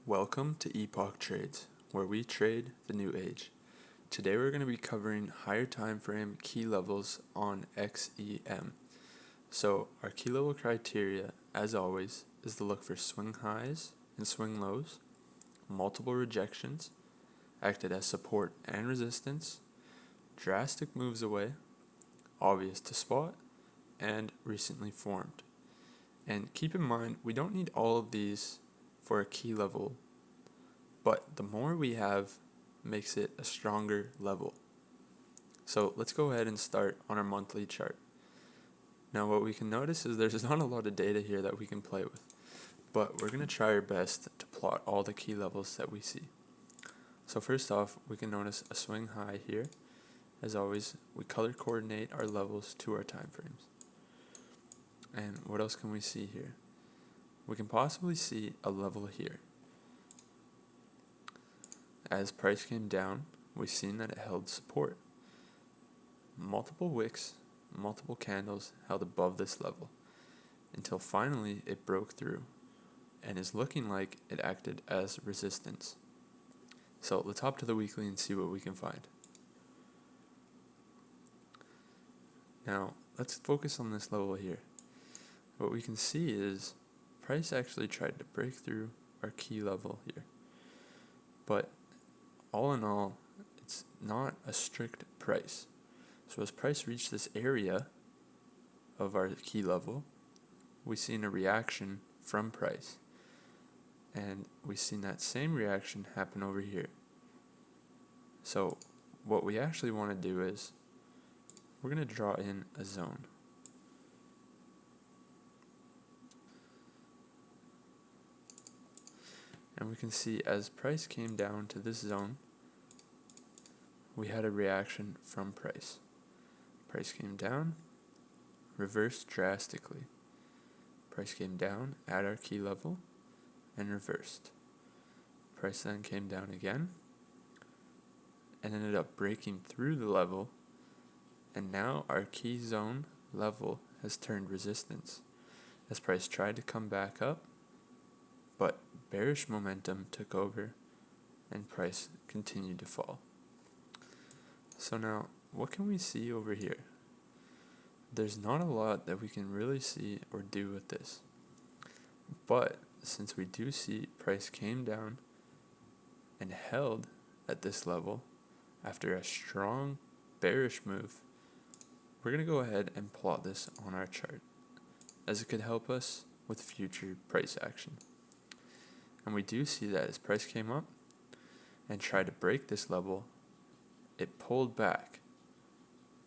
Welcome to Epoch Trades, where we trade the new age. Today we're going to be covering higher time frame key levels on XEM. So our key level criteria, as always, is to look for swing highs and swing lows, multiple rejections, acted as support and resistance, drastic moves away, obvious to spot, and recently formed. And keep in mind, we don't need all of these for a key level, but the more we have makes it a stronger level. So let's go ahead and start on our monthly chart. Now what we can notice is there's not a lot of data here that we can play with, but we're going to try our best to plot all the key levels that we see. So first off, we can notice a swing high here. As always, we color coordinate our levels to our time frames. And what else can we see here? We can possibly see a level here. As price came down, we've seen that it held support. Multiple wicks, multiple candles held above this level, until finally it broke through, and is looking like it acted as resistance. So let's hop to the weekly and see what we can find. Now, let's focus on this level here. What we can see is price actually tried to break through our key level here. But all in all, it's not a strict price. So as price reached this area of our key level, we've seen a reaction from price. And we've seen that same reaction happen over here. So what we actually want to do is we're going to draw in a zone. And we can see as price came down to this zone, we had a reaction from price. Price came down, reversed drastically. Price came down at our key level and reversed. Price then came down again and ended up breaking through the level, and now our key zone level has turned resistance as price tried to come back up, but bearish momentum took over and price continued to fall. So now, what can we see over here? There's not a lot that we can really see or do with this. But since we do see price came down and held at this level after a strong bearish move, we're going to go ahead and plot this on our chart, as it could help us with future price action. And we do see that as price came up and tried to break this level, it pulled back,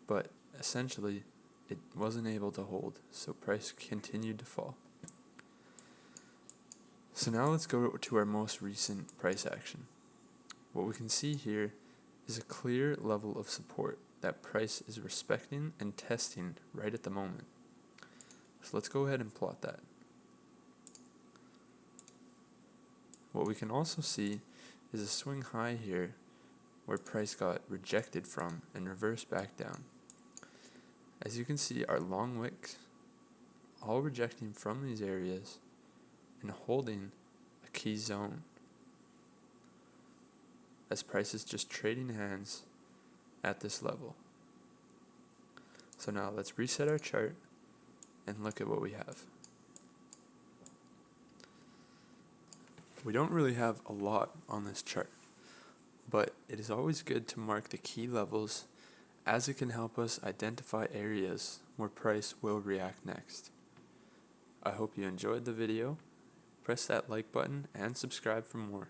but essentially it wasn't able to hold, so price continued to fall. So now let's go to our most recent price action. What we can see here is a clear level of support that price is respecting and testing right at the moment. So let's go ahead and plot that. What we can also see is a swing high here where price got rejected from and reversed back down. As you can see, our long wicks all rejecting from these areas and holding a key zone, as price is just trading hands at this level. So now let's reset our chart and look at what we have. We don't really have a lot on this chart, but it is always good to mark the key levels, as it can help us identify areas where price will react next. I hope you enjoyed the video. Press that like button and subscribe for more.